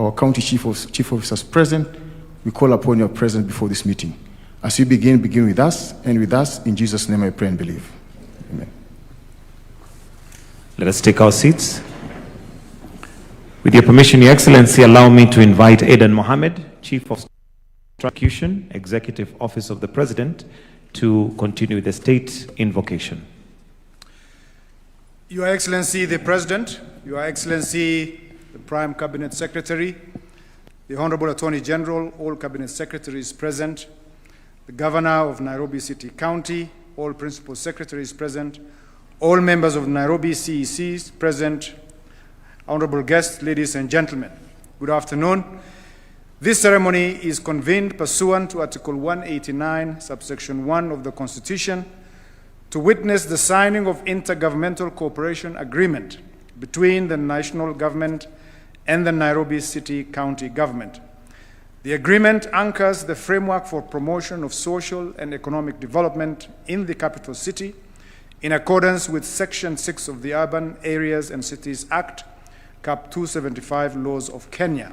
our county chief officers present, we call upon your presence before this meeting. As we begin with us, and with us, in Jesus' name I pray and believe. Amen. Let us take our seats. With your permission, Your Excellency, allow me to invite Aidan Mohammed, Chief of Prosecution, Executive Office of the President, to continue the state invocation. Your Excellency the President, Your Excellency the Prime Cabinet Secretary, the Honorable Attorney General, all Cabinet Secretaries present, the Governor of Nairobi City County, all Principal Secretaries present, all members of Nairobi CECs present, honorable guests, ladies and gentlemen, good afternoon. This ceremony is convened pursuant to Article 189, subsection 1 of the Constitution, to witness the signing of Intergovernmental Cooperation Agreement between the national government and the Nairobi City County Government. The agreement anchors the framework for promotion of social and economic development in the capital city in accordance with Section 6 of the Urban Areas and Cities Act, Cap 275 laws of Kenya.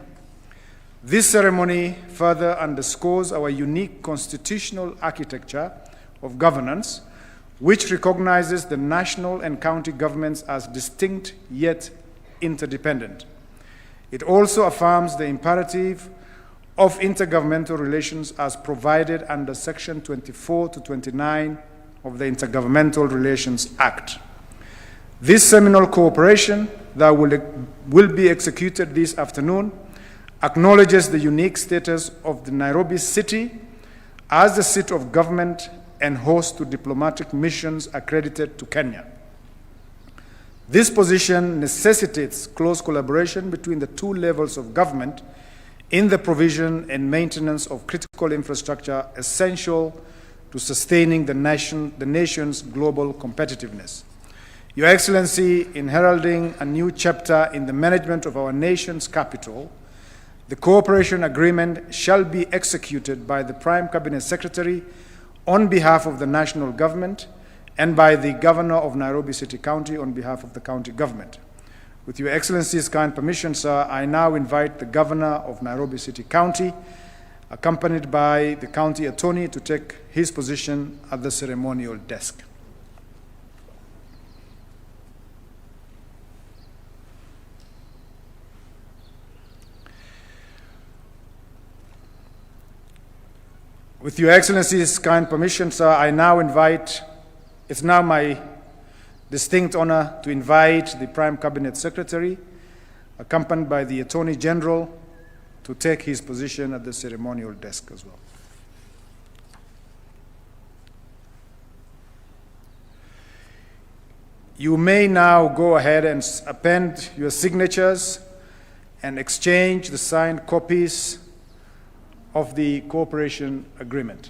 This ceremony further underscores our unique constitutional architecture of governance, which recognizes the national and county governments as distinct yet interdependent. It also affirms the imperative of intergovernmental relations as provided under Section 24 to 29 of the Intergovernmental Relations Act. This seminal cooperation that will be executed this afternoon acknowledges the unique status of the Nairobi city as the seat of government and host to diplomatic missions accredited to Kenya. This position necessitates close collaboration between the two levels of government in the provision and maintenance of critical infrastructure essential to sustaining the nation's global competitiveness. Your Excellency, in heralding a new chapter in the management of our nation's capital, the cooperation agreement shall be executed by the Prime Cabinet Secretary on behalf of the national government and by the Governor of Nairobi City County on behalf of the county government. With Your Excellency's kind permission, sir, I now invite the Governor of Nairobi City County, accompanied by the County Attorney, to take his position at the ceremonial desk. With Your Excellency's kind permission, sir, I now invite, it's now my distinct honor to invite the Prime Cabinet Secretary, accompanied by the Attorney General, to take his position at the ceremonial desk as well. You may now go ahead and append your signatures and exchange the signed copies of the cooperation agreement.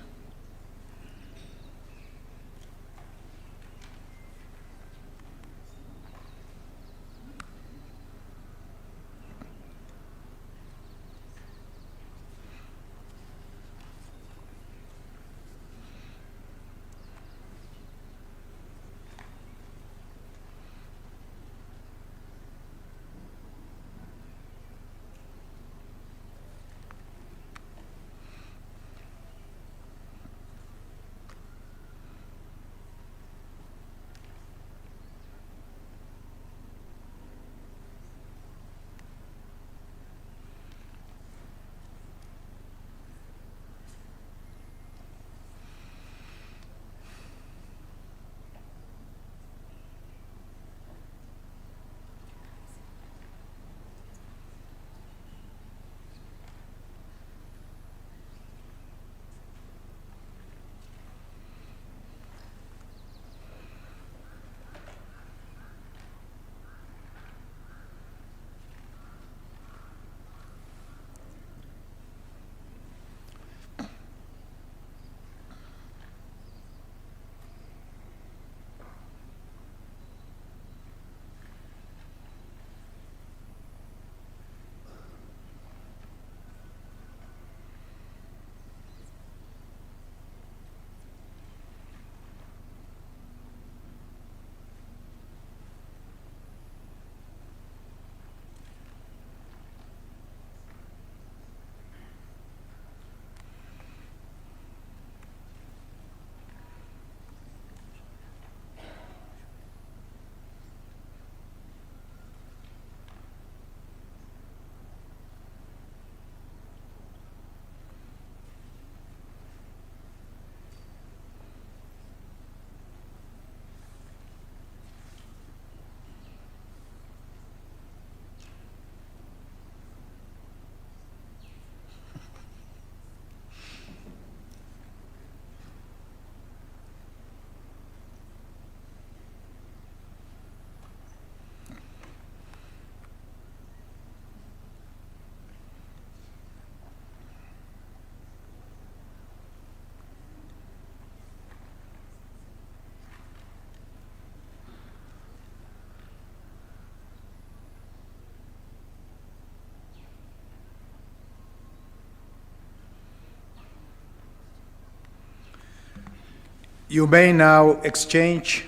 You may now exchange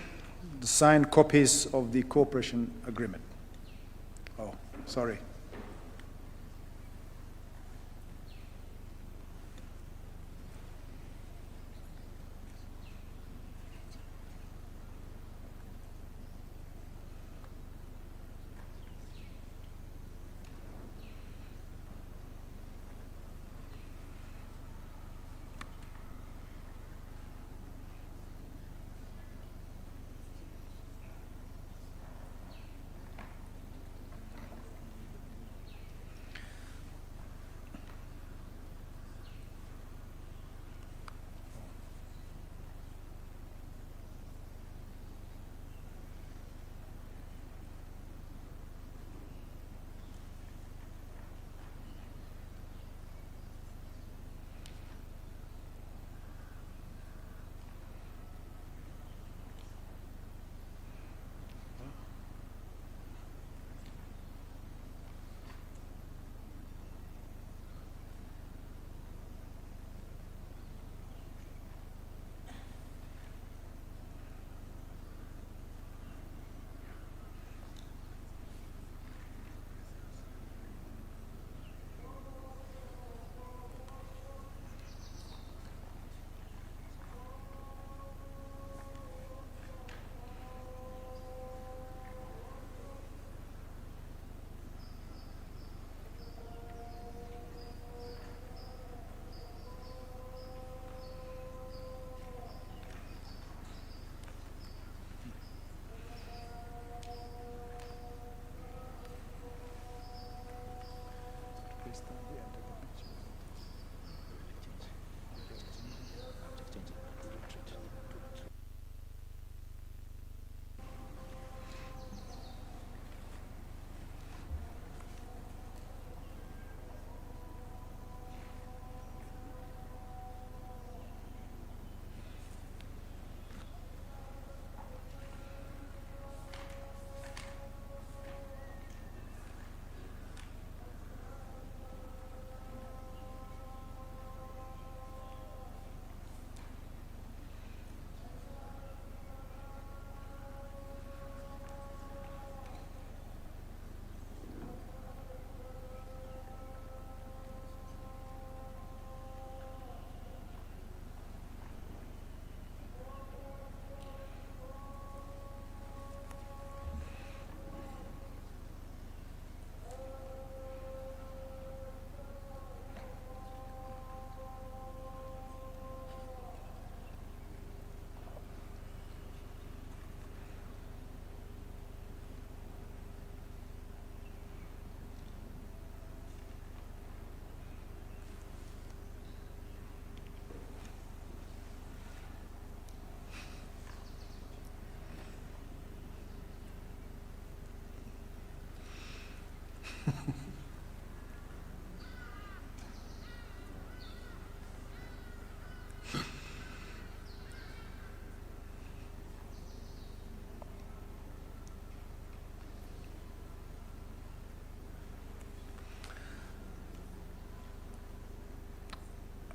the signed copies of the cooperation agreement. Oh, sorry.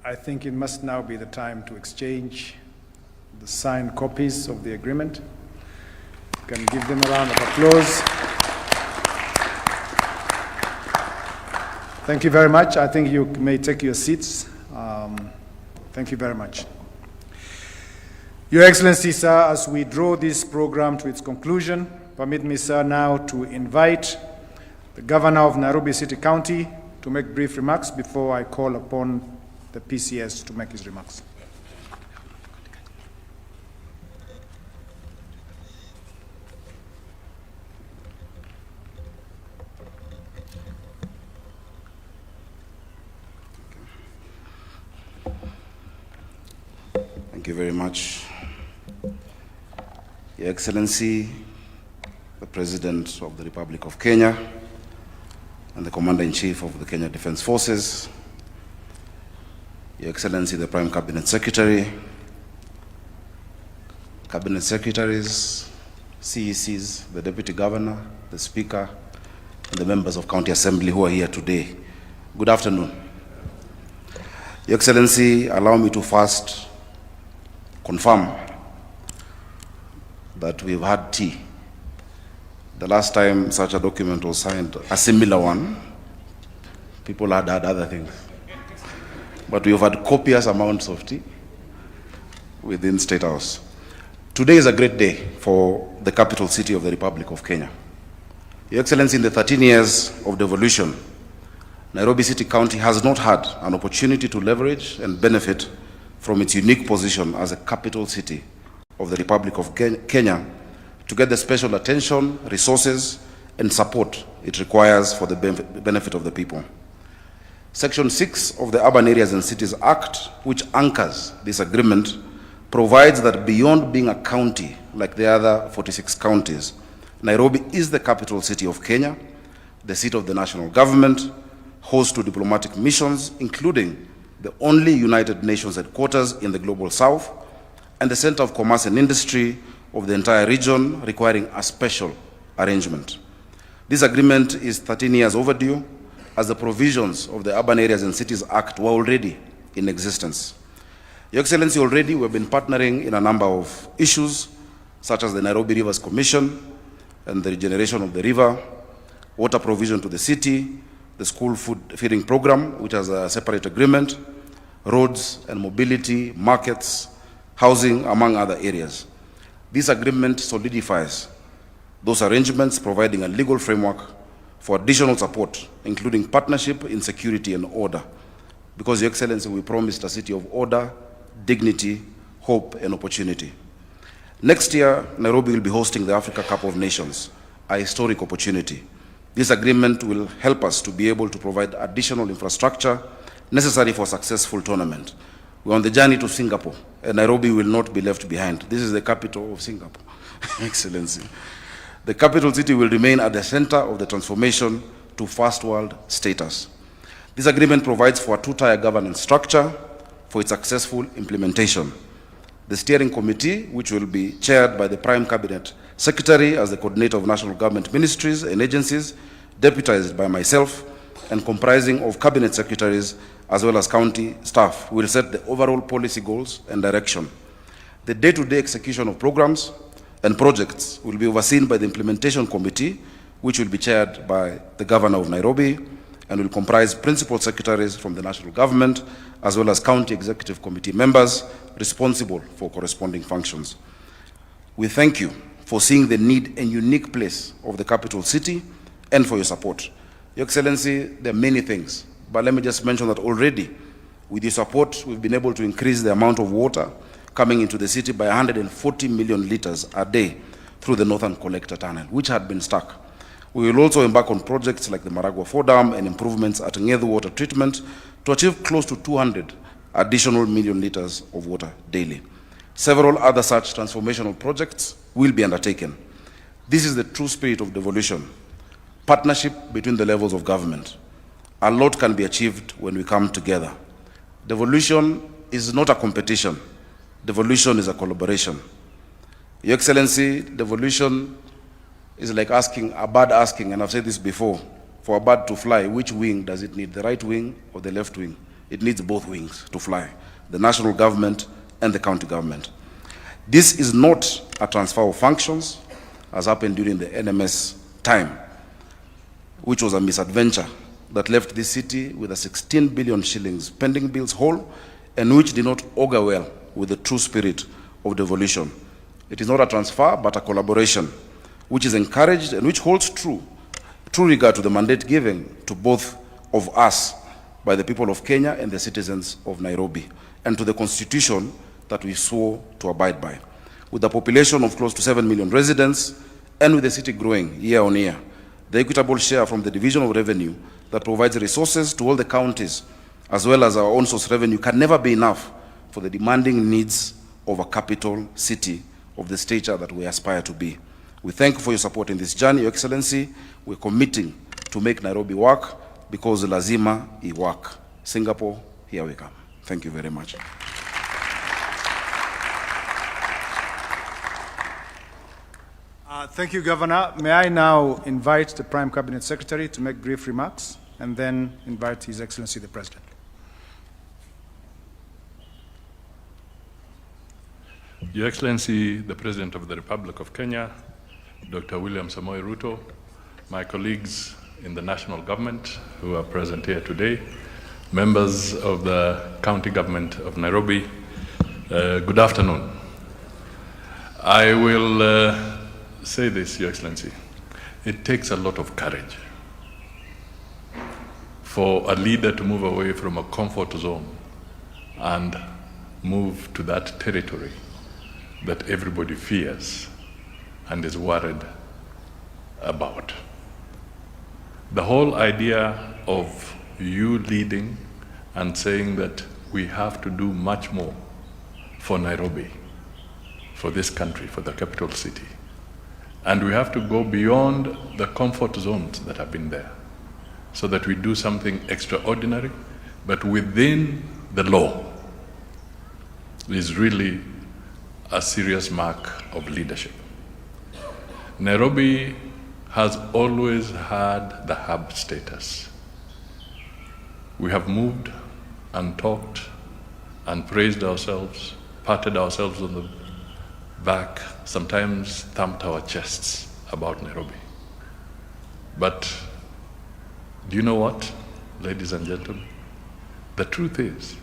I think it must now be the time to exchange the signed copies of the agreement. You can give them a round of applause. Thank you very much. I think you may take your seats. Thank you very much. Your Excellency, sir, as we draw this program to its conclusion, permit me, sir, now to invite the Governor of Nairobi City County to make brief remarks before I call upon the PCS to make his remarks. Thank you very much. Your Excellency, the President of the Republic of Kenya, and the Commander-in-Chief of the Kenya Defense Forces, Your Excellency, the Prime Cabinet Secretary, Cabinet Secretaries, CECs, the Deputy Governor, the Speaker, and the members of County Assembly who are here today. Good afternoon. Your Excellency, allow me to first confirm that we've had tea. The last time such a document was signed, a similar one, people had other things. But we've had copious amounts of tea within State House. Today is a great day for the capital city of the Republic of Kenya. Your Excellency, in the 13 years of devolution, Nairobi City County has not had an opportunity to leverage and benefit from its unique position as a capital city of the Republic of Kenya to get the special attention, resources, and support it requires for the benefit of the people. Section 6 of the Urban Areas and Cities Act, which anchors this agreement, provides that beyond being a county like the other 46 counties, Nairobi is the capital city of Kenya, the seat of the national government, host to diplomatic missions, including the only United Nations headquarters in the Global South, and the center of commerce and industry of the entire region, requiring a special arrangement. This agreement is 13 years overdue, as the provisions of the Urban Areas and Cities Act were already in existence. Your Excellency, already we have been partnering in a number of issues, such as the Nairobi Rivers Commission and the regeneration of the river, water provision to the city, the school food feeding program, which has a separate agreement, roads and mobility, markets, housing, among other areas. This agreement solidifies those arrangements, providing a legal framework for additional support, including partnership in security and order. Because, Your Excellency, we promised a city of order, dignity, hope, and opportunity. Next year, Nairobi will be hosting the Africa Cup of Nations, a historic opportunity. This agreement will help us to be able to provide additional infrastructure necessary for a successful tournament. We're on the journey to Singapore, and Nairobi will not be left behind. This is the capital of Singapore, Excellency. The capital city will remain at the center of the transformation to first world status. This agreement provides for a two-tier governance structure for its successful implementation. The steering committee, which will be chaired by the Prime Cabinet Secretary as the coordinator of national government ministries and agencies, deputized by myself, and comprising of cabinet secretaries as well as county staff, will set the overall policy goals and direction. The day-to-day execution of programs and projects will be overseen by the implementation committee, which will be chaired by the governor of Nairobi, and will comprise principal secretaries from the national government, as well as county executive committee members responsible for corresponding functions. We thank you for seeing the need and unique place of the capital city and for your support. Your Excellency, there are many things, but let me just mention that already, with your support, we've been able to increase the amount of water coming into the city by 140 million liters a day through the Northern Collector Tunnel, which had been stuck. We will also embark on projects like the Maragua 4 Dam and improvements at Ngedu water treatment to achieve close to 200 additional million liters of water daily. Several other such transformational projects will be undertaken. This is the true spirit of devolution, partnership between the levels of government. A lot can be achieved when we come together. Devolution is not a competition. Devolution is a collaboration. Your Excellency, devolution is like asking, a bird asking, and I've said this before, for a bird to fly, which wing does it need, the right wing or the left wing? It needs both wings to fly, the national government and the county government. This is not a transfer of functions, as happened during the NMS time, which was a misadventure that left this city with a 16 billion shillings pending bills hole, and which did not augur well with the true spirit of devolution. It is not a transfer, but a collaboration, which is encouraged and which holds true regard to the mandate given to both of us by the people of Kenya and the citizens of Nairobi, and to the constitution that we swore to abide by. With a population of close to 7 million residents, and with the city growing year on year, the equitable share from the division of revenue that provides resources to all the counties, as well as our own source revenue, can never be enough for the demanding needs of a capital city of the stature that we aspire to be. We thank you for your support in this journey, Your Excellency. We're committing to make Nairobi work, because lazima I work. Singapore, here we come. Thank you very much. Thank you, Governor. May I now invite the Prime Cabinet Secretary to make brief remarks, and then invite His Excellency the President. Your Excellency, the President of the Republic of Kenya, Dr. William Samoei Ruto, my colleagues in the national government who are present here today, members of the county government of Nairobi, good afternoon. I will say this, Your Excellency. It takes a lot of courage for a leader to move away from a comfort zone and move to that territory that everybody fears and is worried about. The whole idea of you leading and saying that we have to do much more for Nairobi, for this country, for the capital city, and we have to go beyond the comfort zones that have been there so that we do something extraordinary, but within the law, is really a serious mark of leadership. Nairobi has always had the hub status. We have moved and talked and praised ourselves, patted ourselves on the back, sometimes thumped our chests about Nairobi. But do you know what, ladies and gentlemen? The truth is,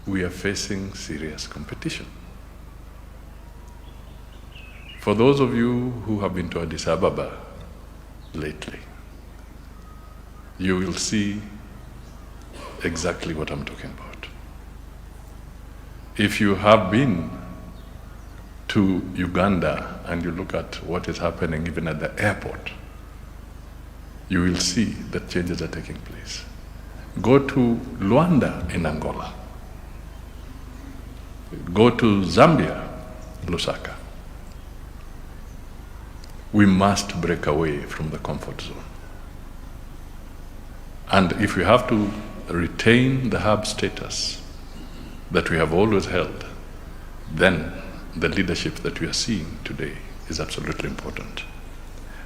we are facing serious competition. For those of you who have been to Addis Ababa lately, you will see exactly what I'm talking about. If you have been to Uganda and you look at what is happening even at the airport, you will see that changes are taking place. Go to Luanda in Angola. Go to Zambia, Lusaka. We must break away from the comfort zone. And if we have to retain the hub status that we have always held, then the leadership that we are seeing today is absolutely important.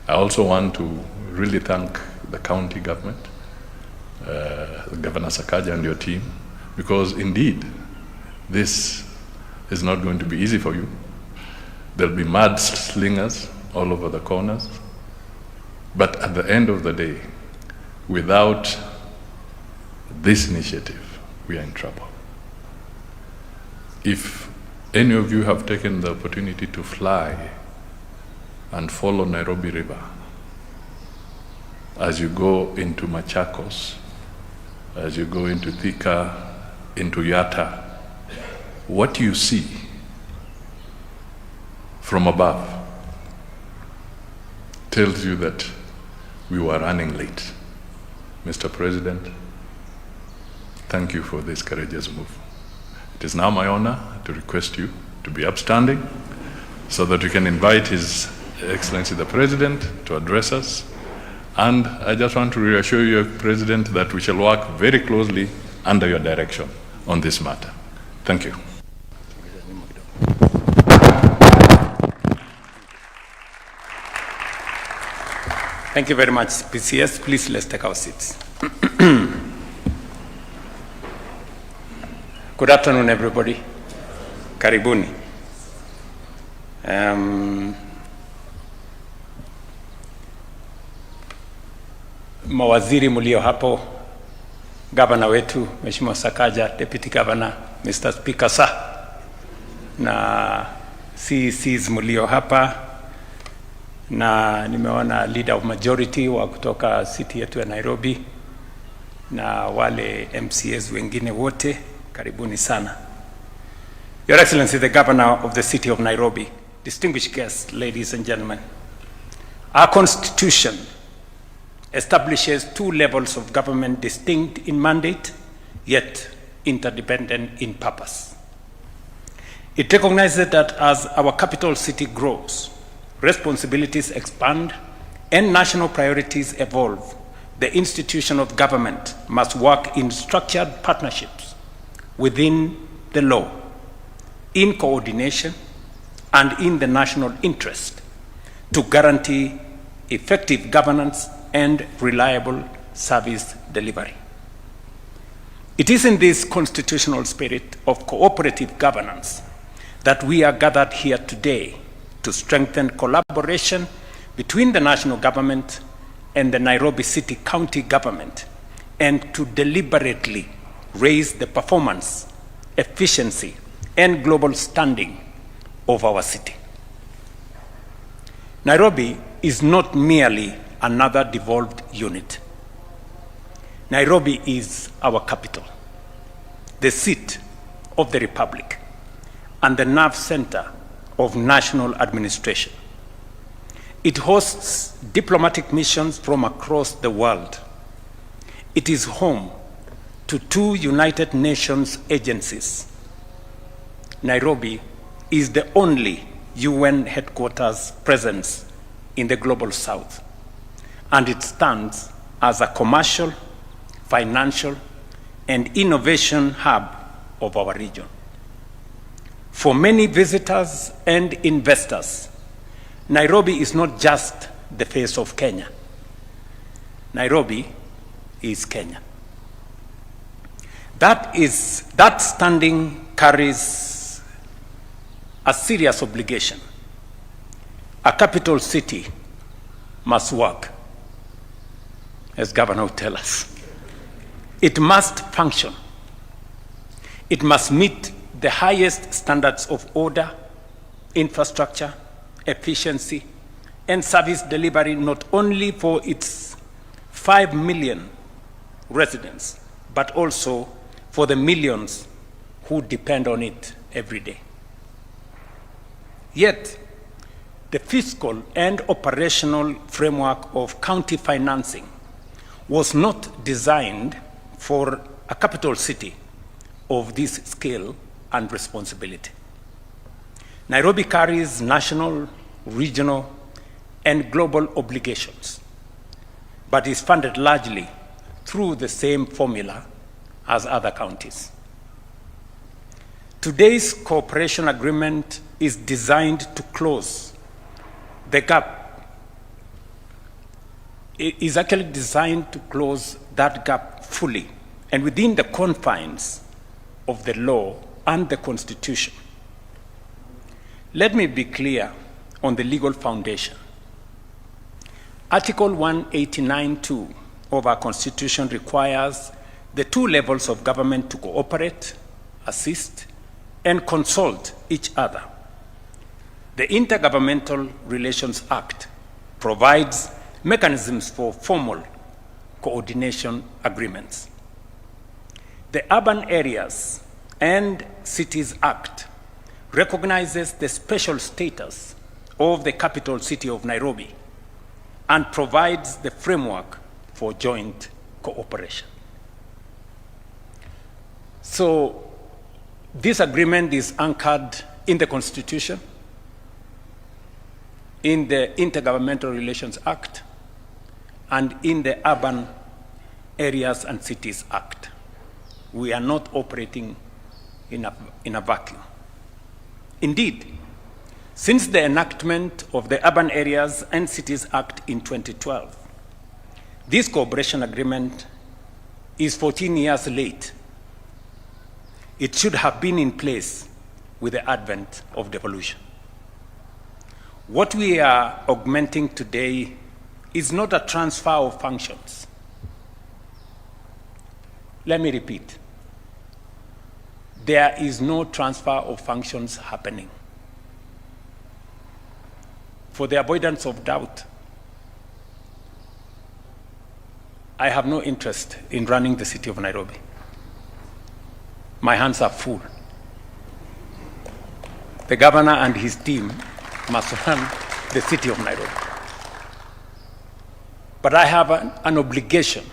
I also want to really thank the county government, Governor Sakaja and your team, because indeed, this is not going to be easy for you. There'll be mudslingers all over the corners. But at the end of the day, without this initiative, we are in trouble. If any of you have taken the opportunity to fly and follow Nairobi River as you go into Machakos, as you go into Thika, into Yatta, what you see from above tells you that we were running late. Mr. President, thank you for this courageous move. It is now my honor to request you to be upstanding so that we can invite His Excellency the President to address us. And I just want to reassure you, President, that we shall work very closely under your direction on this matter. Thank you. Thank you very much, PCS. Please, let's take our seats. Good afternoon, everybody. Karibuni. Mawaziri mulio hapo, Gavana wetu, Mheshimiwa Sakaja, Deputy Governor, Mr. Speaker, sir, na CECs mulio hapa, na nimeona leader of majority wa kutoka city yetu ya Nairobi, na wale MCAs wengine wote, karibuni sana. Your Excellency, the Governor of the city of Nairobi, distinguished guests, ladies and gentlemen, our Constitution establishes two levels of government distinct in mandate, yet interdependent in purpose. It recognizes that as our capital city grows, responsibilities expand, and national priorities evolve, the institution of government must work in structured partnerships within the law, in coordination, and in the national interest to guarantee effective governance and reliable service delivery. It is in this constitutional spirit of cooperative governance that we are gathered here today to strengthen collaboration between the national government and the Nairobi City County government, and to deliberately raise the performance, efficiency, and global standing of our city. Nairobi is not merely another devolved unit. Nairobi is our capital, the seat of the Republic, and the nerve center of national administration. It hosts diplomatic missions from across the world. It is home to 2 United Nations agencies. Nairobi is the only UN headquarters presence in the global south, and it stands as a commercial, financial, and innovation hub of our region. For many visitors and investors, Nairobi is not just the face of Kenya. Nairobi is Kenya. That standing carries a serious obligation. A capital city must work, as Governor would tell us. It must function. It must meet the highest standards of order, infrastructure, efficiency, and service delivery, not only for its 5 million residents, but also for the millions who depend on it every day. Yet, the fiscal and operational framework of county financing was not designed for a capital city of this scale and responsibility. Nairobi carries national, regional, and global obligations, but is funded largely through the same formula as other counties. Today's cooperation agreement is designed to close the gap. It is actually designed to close that gap fully and within the confines of the law and the Constitution. Let me be clear on the legal foundation. Article 189(2) of our Constitution requires the 2 levels of government to cooperate, assist, and consult each other. The Intergovernmental Relations Act provides mechanisms for formal coordination agreements. The Urban Areas and Cities Act recognizes the special status of the capital city of Nairobi and provides the framework for joint cooperation. So this agreement is anchored in the Constitution, in the Intergovernmental Relations Act, and in the Urban Areas and Cities Act. We are not operating in a vacuum. Indeed, since the enactment of the Urban Areas and Cities Act in 2012, this cooperation agreement is 14 years late. It should have been in place with the advent of devolution. What we are augmenting today is not a transfer of functions. Let me repeat. There is no transfer of functions happening. For the avoidance of doubt, I have no interest in running the city of Nairobi. My hands are full. The governor and his team must run the city of Nairobi. But I have an obligation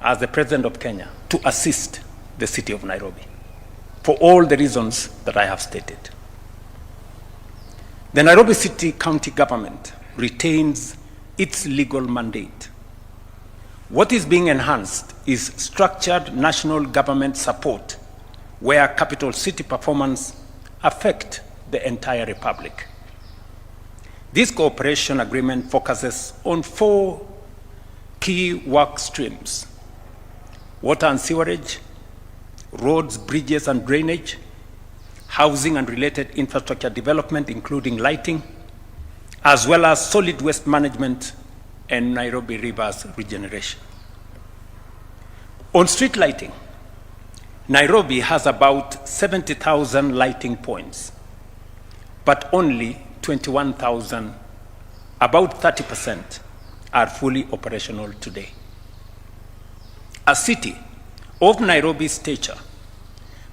as the President of Kenya to assist the city of Nairobi for all the reasons that I have stated. The Nairobi City County Government retains its legal mandate. What is being enhanced is structured national government support where capital city performance affects the entire republic. This cooperation agreement focuses on 4 key work streams: water and sewerage, roads, bridges and drainage, housing and related infrastructure development, including lighting, as well as solid waste management and Nairobi rivers regeneration. On street lighting, Nairobi has about 70,000 lighting points, but only 21,000, about 30%, are fully operational today. A city of Nairobi's stature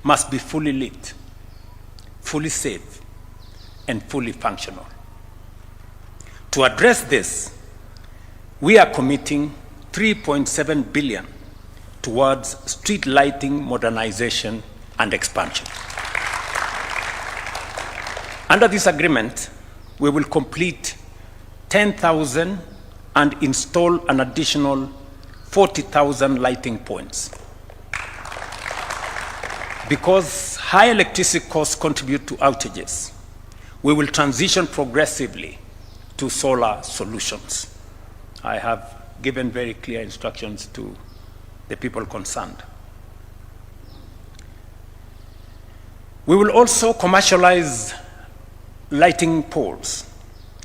must be fully lit, fully safe, and fully functional. To address this, we are committing 3.7 billion towards street lighting modernization and expansion. Under this agreement, we will complete 10,000 and install an additional 40,000 lighting points. Because high electricity costs contribute to outages, we will transition progressively to solar solutions. I have given very clear instructions to the people concerned. We will also commercialize lighting poles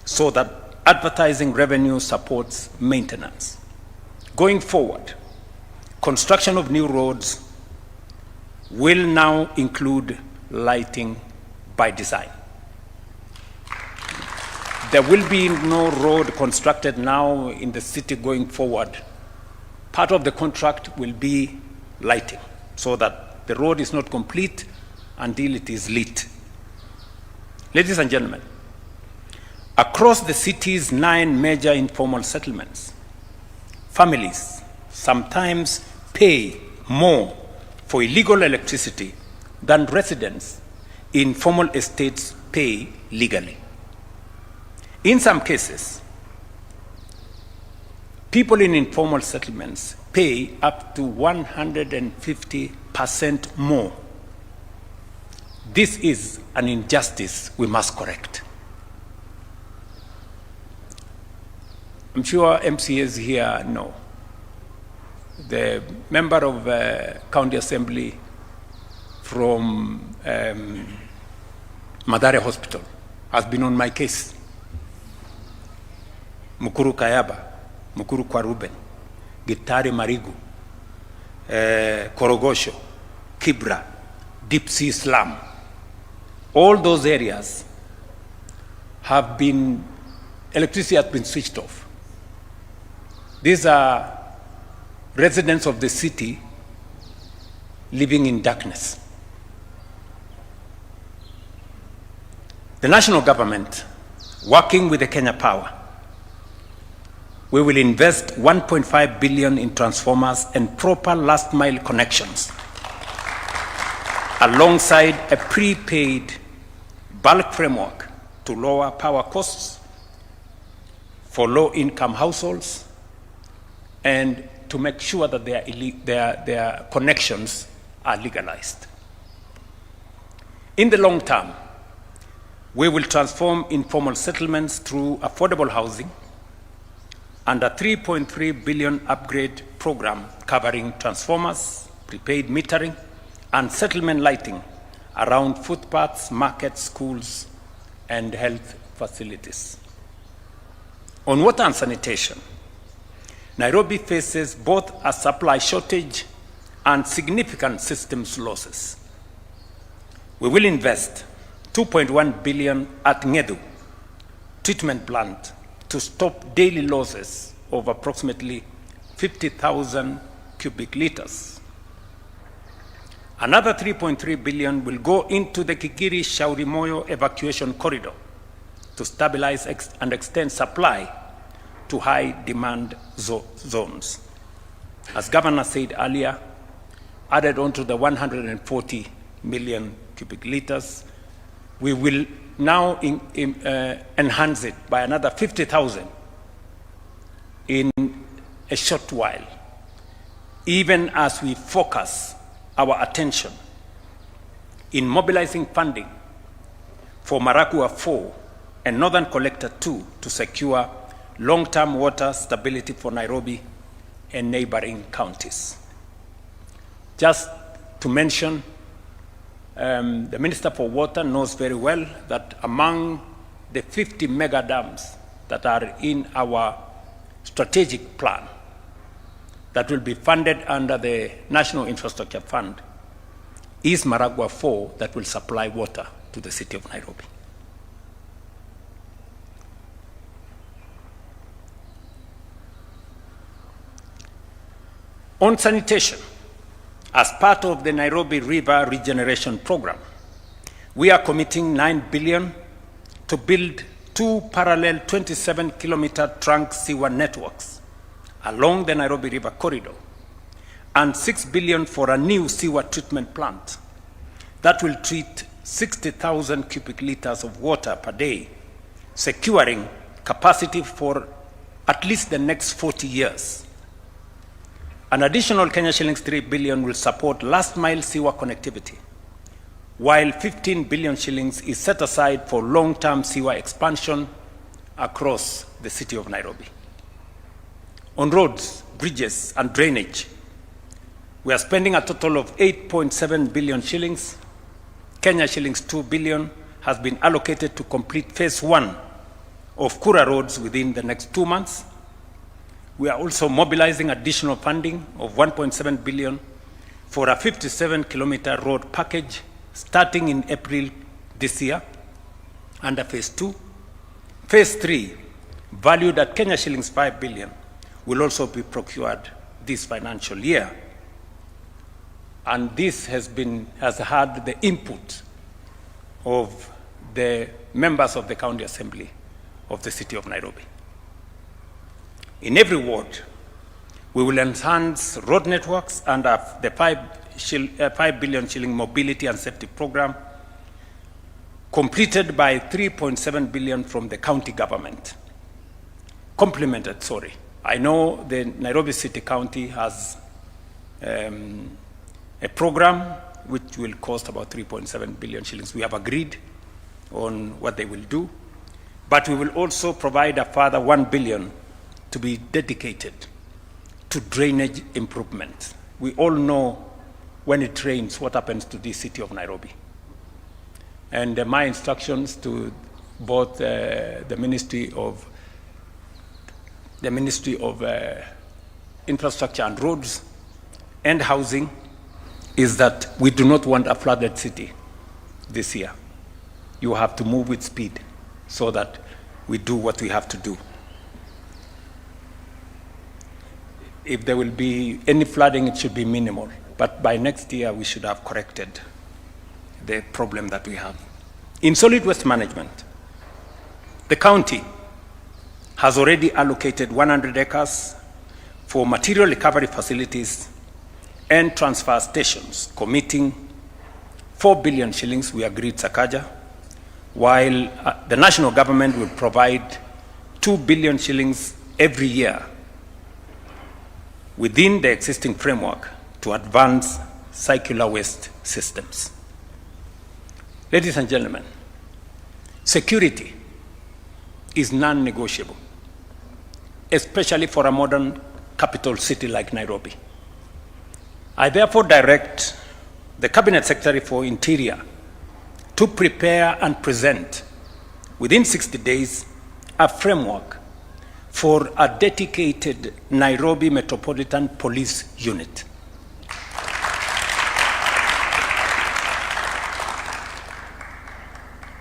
so that advertising revenue supports maintenance. Going forward, construction of new roads will now include lighting by design. There will be no road constructed now in the city going forward. Part of the contract will be lighting, so that the road is not complete until it is lit. Ladies and gentlemen, across the city's 9 major informal settlements, families sometimes pay more for illegal electricity than residents in formal estates pay legally. In some cases, people in informal settlements pay up to 150% more. This is an injustice we must correct. I'm sure MCAs here know. The member of County Assembly from Mathare Hospital has been on my case. Mukuru Kayaba, Mukuru Kwaruben, Gitari Marigu, Korogosho, Kibra, Deep Sea Slum. All those areas have been, electricity has been switched off. These are residents of the city living in darkness. The national government, working with the Kenya Power, we will invest 1.5 billion in transformers and proper last mile connections, alongside a prepaid bulk framework to lower power costs for low-income households and to make sure that their connections are legalized. In the long term, we will transform informal settlements through affordable housing and a 3.3 billion upgrade program covering transformers, prepaid metering, and settlement lighting around footpaths, markets, schools, and health facilities. On water and sanitation, Nairobi faces both a supply shortage and significant systems losses. We will invest 2.1 billion at Ngedu treatment plant to stop daily losses of approximately 50,000 cubic liters. Another 3.3 billion will go into the Kigiri-Shaurimoyo evacuation corridor to stabilize and extend supply to high demand zones. As Governor said earlier, added onto the 140 million cubic liters, we will now enhance it by another 50,000 in a short while, even as we focus our attention in mobilizing funding for Marakua 4 and Northern Collector 2 to secure long-term water stability for Nairobi and neighboring counties. Just to mention The Minister for Water knows very well that among the 50 mega dams that are in our strategic plan that will be funded under the National Infrastructure Fund is Maragua 4 that will supply water to the city of Nairobi. On sanitation, as part of the Nairobi River Regeneration Program, we are committing 9 billion to build 2 parallel 27-kilometer trunk sewer networks along the Nairobi River corridor, and 6 billion for a new sewer treatment plant that will treat 60,000 cubic liters of water per day, securing capacity for at least the next 40 years. An additional Kenya shillings 3 billion will support last mile sewer connectivity, while 15 billion shillings is set aside for long-term sewer expansion across the city of Nairobi. On roads, bridges, and drainage, we are spending a total of 8.7 billion shillings. Kenya shillings 2 billion has been allocated to complete phase 1 of Kura roads within the next 2 months. We are also mobilizing additional funding of 1.7 billion for a 57-kilometer road package starting in April this year under phase 2. Phase 3, valued at Kenya shillings 5 billion, will also be procured this financial year. And this has had the input of the members of the County Assembly of the City of Nairobi. In every ward, we will enhance road networks under the 5 billion shilling mobility and safety program, completed by 3.7 billion from the county government. Complemented, sorry. I know the Nairobi City County has a program which will cost about 3.7 billion shillings. We have agreed on what they will do, but we will also provide a further 1 billion to be dedicated to drainage improvement. We all know when it rains what happens to the city of Nairobi. And my instructions to both the Ministry of Infrastructure and Roads and Housing is that we do not want a flooded city this year. You have to move with speed so that we do what we have to do. If there will be any flooding, it should be minimal. But by next year, we should have corrected the problem that we have. In solid waste management, the county has already allocated 100 acres for material recovery facilities and transfer stations, committing 4 billion shillings, we agreed Sakaja, while the national government will provide 2 billion shillings every year within the existing framework to advance circular waste systems. Ladies and gentlemen, security is non-negotiable, especially for a modern capital city like Nairobi. I therefore direct the Cabinet Secretary for Interior to prepare and present within 60 days a framework for a dedicated Nairobi Metropolitan Police Unit.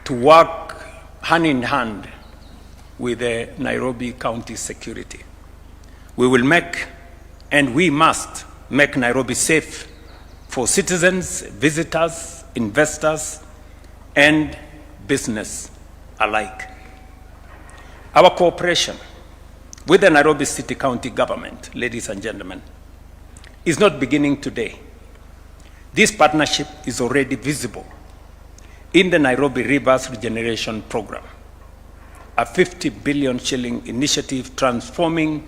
To work hand in hand with the Nairobi County Security. We will make, and we must make Nairobi safe for citizens, visitors, investors, and business alike. Our cooperation with the Nairobi City County government, ladies and gentlemen, is not beginning today. This partnership is already visible in the Nairobi Rivers Regeneration Program, a 50 billion shilling initiative transforming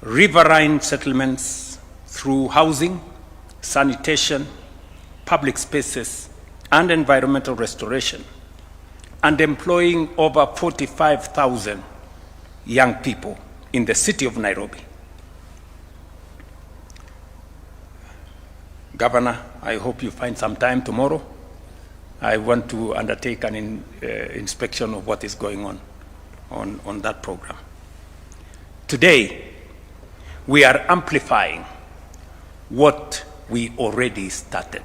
riverine settlements through housing, sanitation, public spaces, and environmental restoration, and employing over 45,000 young people in the city of Nairobi. Governor, I hope you find some time tomorrow I want to undertake an inspection of what is going on that program. Today, we are amplifying what we already started.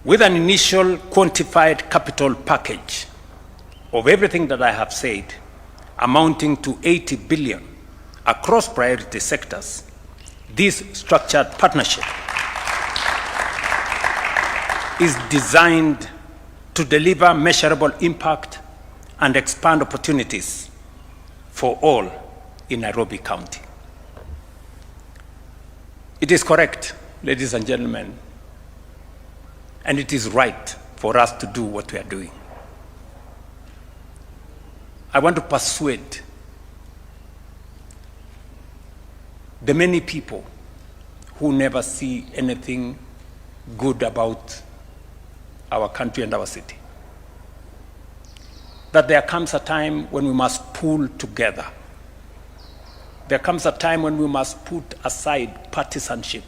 With an initial quantified capital package of everything that I have said, amounting to 80 billion across priority sectors, this structured partnership is designed to deliver measurable impact and expand opportunities for all in Nairobi County. It is correct, ladies and gentlemen, and it is right for us to do what we are doing. I want to persuade the many people who never see anything good about our country and our city that there comes a time when we must pull together. There comes a time when we must put aside partisanship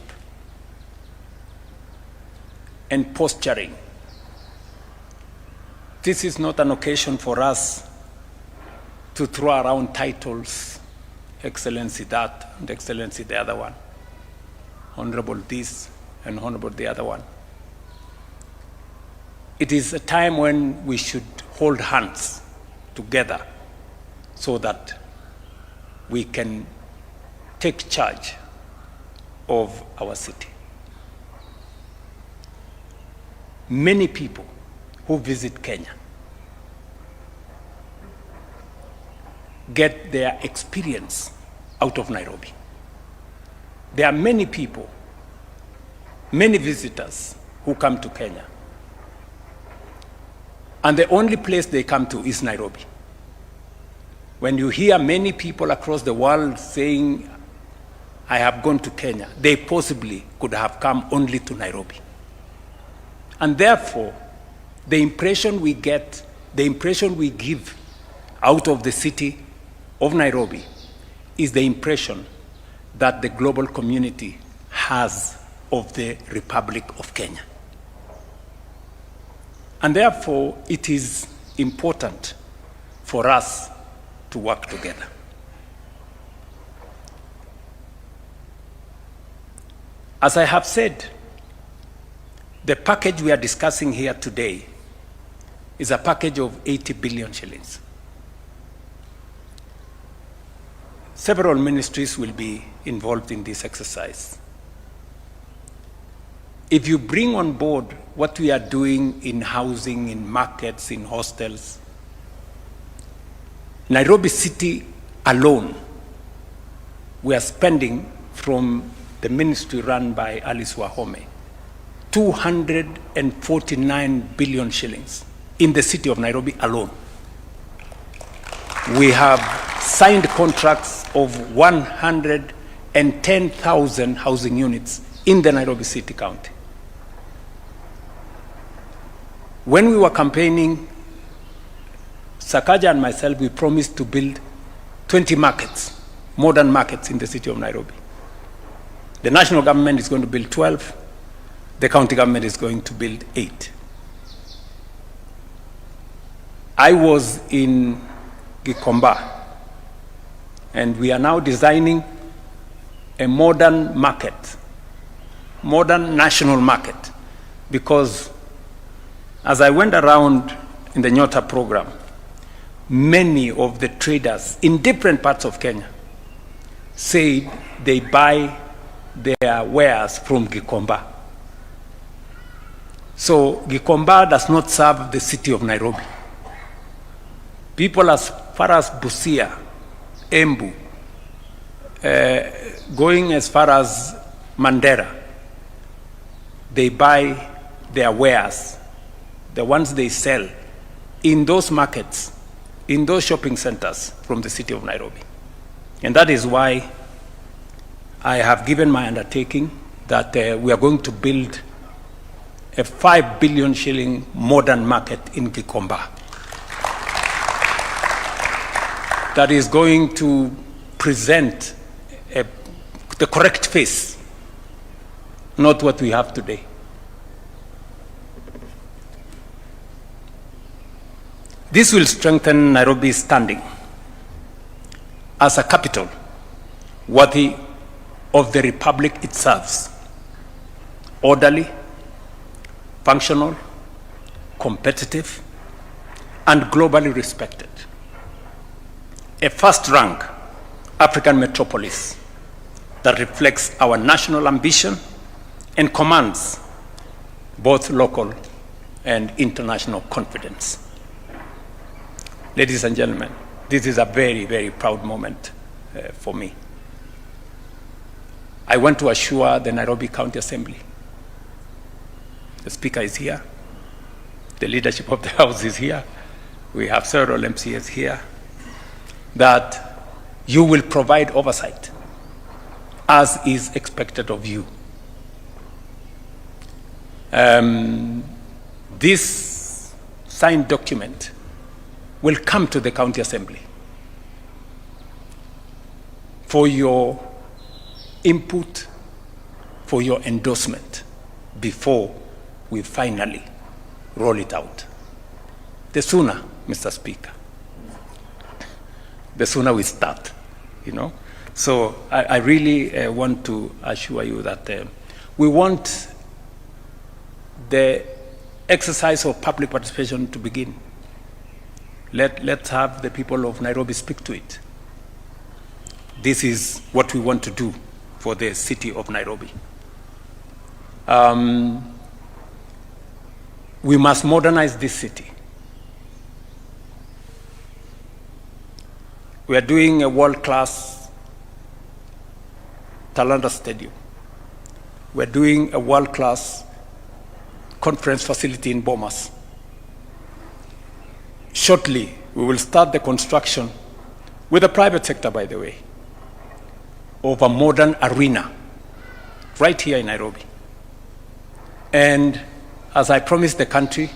and posturing. This is not an occasion for us to throw around titles, Excellency that, and Excellency the other one, Honorable this, and Honorable the other one. It is a time when we should hold hands together so that we can take charge of our city. Many people who visit Kenya get their experience out of Nairobi. There are many people, many visitors who come to Kenya, and the only place they come to is Nairobi. When you hear many people across the world saying, I have gone to Kenya, they possibly could have come only to Nairobi. And therefore, the impression we get, the impression we give out of the city of Nairobi is the impression that the global community has of the Republic of Kenya. And therefore, it is important for us to work together. As I have said, the package we are discussing here today is a package of 80 billion shillings. Several ministries will be involved in this exercise. If you bring on board what we are doing in housing, in markets, in hostels, Nairobi City alone, we are spending from the ministry run by Alice Wahome, 249 billion shillings in the city of Nairobi alone. We have signed contracts of 110,000 housing units in the Nairobi City County. When we were campaigning, Sakaja and myself, we promised to build 20 markets, modern markets in the city of Nairobi. The national government is going to build 12. The county government is going to build 8. I was in Gikomba, and we are now designing a modern market, modern national market, because as I went around in the Nyota program, many of the traders in different parts of Kenya say they buy their wares from Gikomba. So Gikomba does not serve the city of Nairobi. People as far as Busia, Embu, going as far as Mandera, they buy their wares, the ones they sell, in those markets, in those shopping centers from the city of Nairobi. And that is why I have given my undertaking that we are going to build a 5 billion shilling modern market in Gikomba that is going to present the correct face, not what we have today. This will strengthen Nairobi's standing as a capital worthy of the republic it serves, orderly, functional, competitive, and globally respected. A first-rank African metropolis that reflects our national ambition and commands both local and international confidence. Ladies and gentlemen, this is a very, very proud moment for me. I want to assure the Nairobi County Assembly, the Speaker is here, the leadership of the House is here, we have several MCAs here, that you will provide oversight as is expected of you. This signed document will come to the County Assembly for your input, for your endorsement before we finally roll it out. The sooner, Mr. Speaker, the sooner we start, you know. So I really want to assure you that we want the exercise of public participation to begin. Let's have the people of Nairobi speak to it. This is what we want to do for the city of Nairobi. We must modernize this city. We are doing a world-class Talanta Stadium. We are doing a world-class conference facility in Bomas. Shortly, we will start the construction, with the private sector, by the way, of a modern arena right here in Nairobi. And as I promised the country,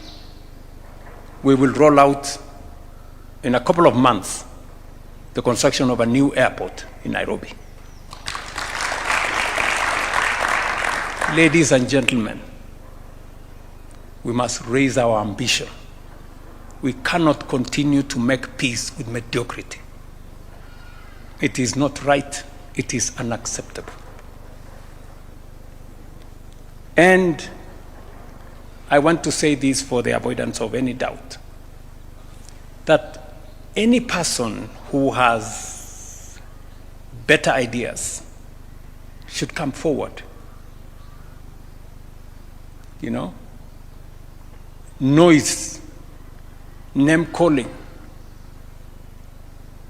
we will roll out in a couple of months the construction of a new airport in Nairobi. Ladies and gentlemen, we must raise our ambition. We cannot continue to make peace with mediocrity. It is not right. It is unacceptable. And I want to say this for the avoidance of any doubt, that any person who has better ideas should come forward. You know? Noise, name calling,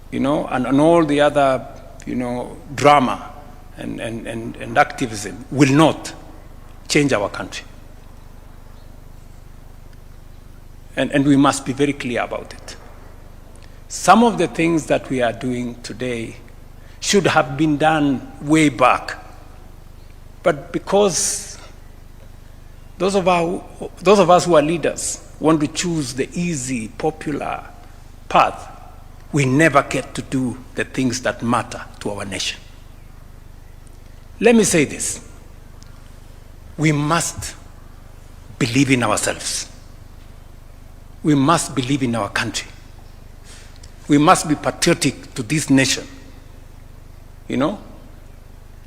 you know, and all the other, you know, drama and activism will not change our country. And we must be very clear about it. Some of the things that we are doing today should have been done way back. But because those of us who are leaders want to choose the easy, popular path, we never get to do the things that matter to our nation. Let me say this. We must believe in ourselves. We must believe in our country. We must be patriotic to this nation. You know,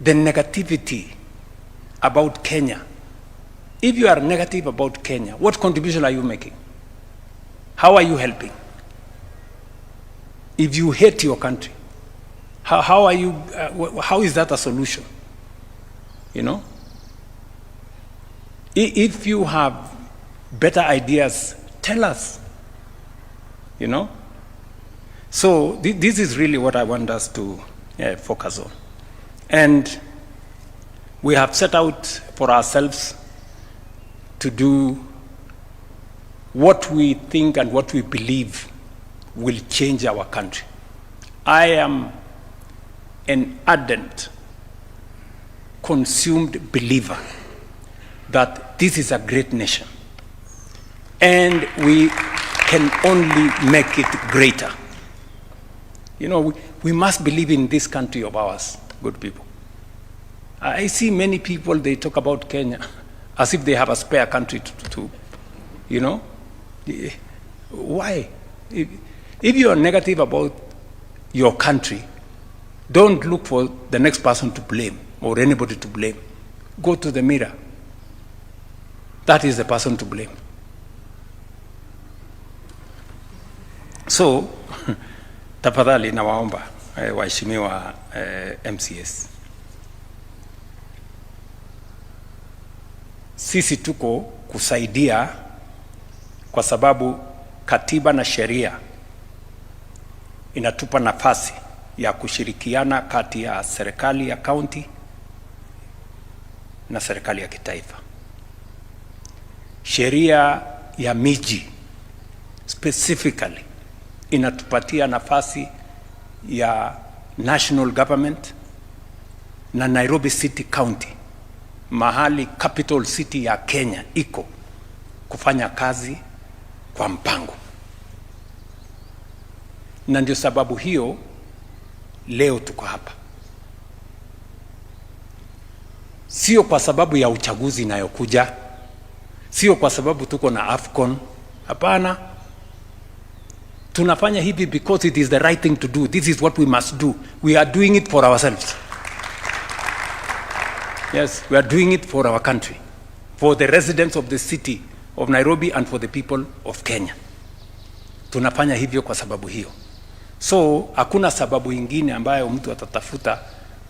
the negativity about Kenya. If you are negative about Kenya, what contribution are you making? How are you helping? If you hate your country, how is that a solution? You know? If you have better ideas, tell us. You know? So this is really what I want us to focus on. And we have set out for ourselves to do what we think and what we believe will change our country. I am an ardent, consumed believer that this is a great nation, and we can only make it greater. You know, we must believe in this country of ours, good people. I see many people, they talk about Kenya as if they have a spare country to you know? Why? If you are negative about your country, don't look for the next person to blame or anybody to blame. Go to the mirror. That is the person to blame. So, tafadhali nawaomba waheshimiwa MCS, sisi tuko kusaidia kwa sababu katiba na sheria inatupa nafasi ya kushirikiana kati ya serikali ya kaunti na serikali ya kitaifa. Sheria ya miji specifically inatupatia nafasi ya national government na Nairobi City County, mahali capital city ya Kenya iko, kufanya kazi kwa mpango. Na ndio sababu hiyo leo tuko hapa. Sio kwa sababu ya uchaguzi inayokuja, sio kwa sababu tuko na AFCON, hapana. Tunafanya hivi because it is the right thing to do. This is what we must do. We are doing it for ourselves. Yes, we are doing it for our country, for the residents of the city of Nairobi and for the people of Kenya. Tunafanya hivyo kwa sababu hiyo. So, hakuna sababu ingine ambayo mtu atatafuta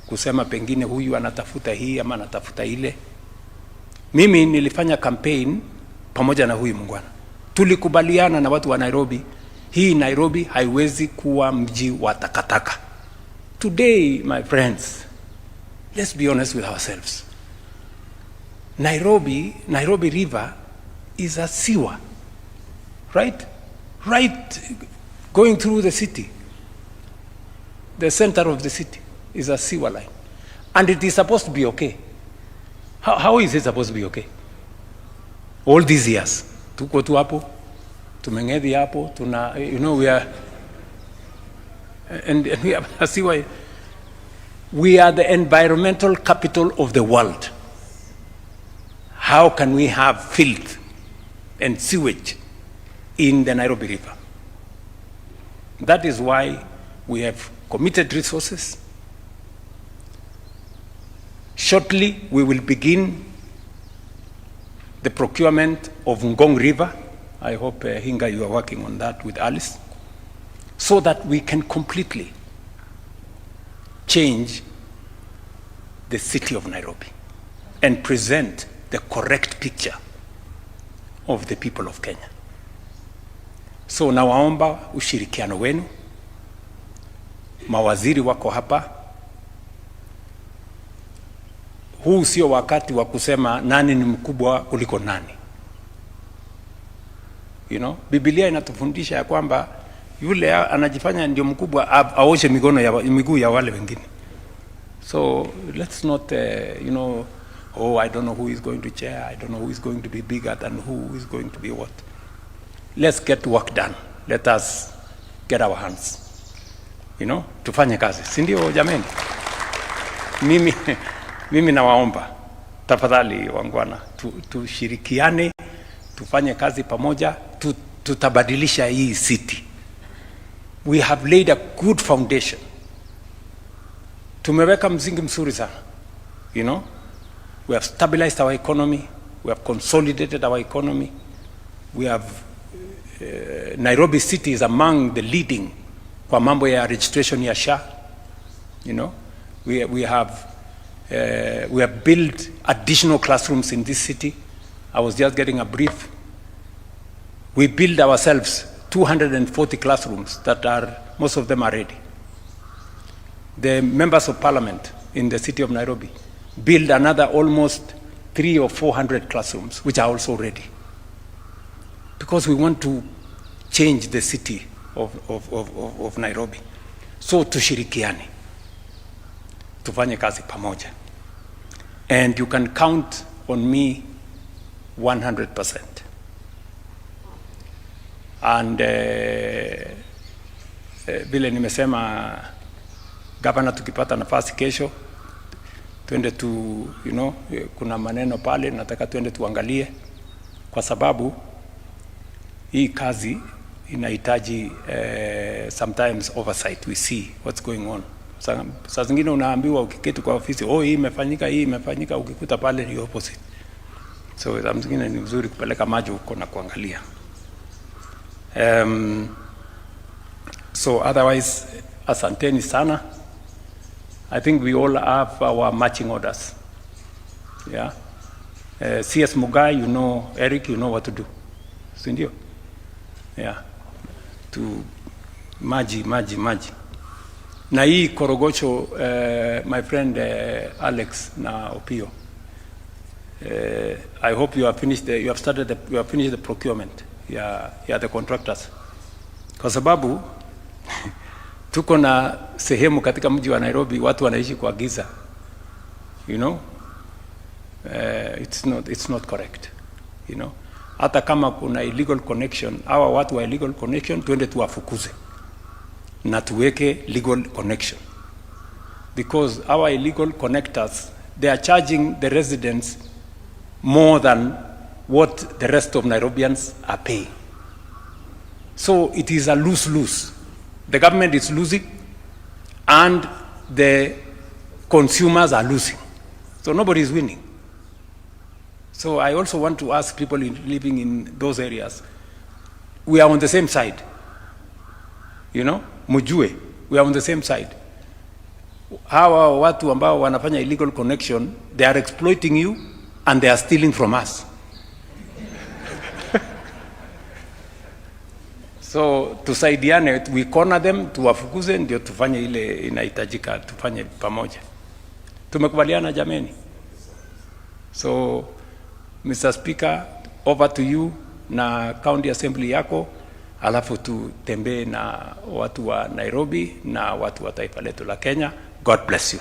kusema pengine huyu anatafuta hii ama anatafuta ile. Mimi nilifanya campaign pamoja na huyu mungwana. Tulikubaliana na watu wa Nairobi, hii Nairobi haiwezi kuwa mji wa takataka. Today, my friends, let's be honest with ourselves. Nairobi River is a sewer, right? Right, going through the city. The center of the city is a sewer line. And it is supposed to be okay. How is it supposed to be okay? All these years, tuko tu hapo, tumengedhi hapo, we are, and we are a sewer. We are the environmental capital of the world. How can we have filth and sewage in the Nairobi River? That is why we have committed resources. Shortly, we will begin the procurement of Ngong River. I hope, Hinga, you are working on that with Alice, so that we can completely change the city of Nairobi and present the correct picture of the people of Kenya. So nawaomba ushirikiano wenu. Mawaziri wako hapa. Huu sio wakati wa kusema nani ni mkubwa kuliko nani. Biblia inatufundisha ya kwamba yule anajifanya ndio mkubwa aoshe miguu ya wale wengine. So let's not, I don't know who is going to chair, I don't know who is going to be bigger than who is going to be what. Let's get work done. Let us get our hands. Tufanye kazi. Si ndio jameni? Mimi nawaomba, tafadhali wangwana, tushirikiane, tufanye kazi pamoja, tutabadilisha hii city. We have laid a good foundation. Tumeweka msingi mzuri sana. We have stabilized our economy, we have consolidated our economy. We have Nairobi City is among the leading kwa mambo ya registration ya SHA. We have built additional classrooms in this city. I was just getting a brief. We built ourselves 240 classrooms that are, most of them are ready. The members of parliament in the city of Nairobi build another almost 300 or 400 classrooms, which are also ready. Because we want to change the city of Nairobi. So tushirikiane. Tufanye kazi pamoja. And you can count on me 100%. And vile nimesema, gavana tukipata nafasi kesho, tuende kuna maneno pale, nataka tuende tuangalie, kwa sababu hii kazi inahitaji sometimes oversight. We see what's going on. Saa zingine unaambiwa ukiketi kwa ofisi, hii imefanyika, ukikuta pale ni opposite. So saa zingine ni vizuri kupeleka macho huko na kuangalia. So otherwise, asanteni sana. I think we all have our marching orders. Yeah. CS Mugai, you know, Eric, you know what to do. Sindio? Yeah. To maji. Na hii Korogocho, my friend Alex na Opio. I hope you have finished you have finished the procurement. Yeah, the contractors. Kwa sababu tuko na sehemu katika mji wa Nairobi watu wanaishi kwa giza. You know? It's not correct. You know? Hata kama kuna illegal connection, hawa watu wa illegal connection tuende tuwafukuze na tuweke legal connection, because our illegal connectors, they are charging the residents more than what the rest of Nairobians are paying. So it is a lose-lose. The government is losing and the consumers are losing. So nobody is winning. So I also want to ask people living in those areas, we are on the same side. You know, mujue, we are on the same side. Hawa watu ambao wanafanya illegal connection, they are exploiting you and they are stealing from us. So tusaidiane, we corner them, tuwafukuze, ndio tufanye ile inahitajika, tufanye pamoja. Tumekubaliana jameni? So Mr. Speaker, over to you na county assembly yako, alafu tutembee na watu wa Nairobi na watu wa taifa letu la Kenya. God bless you.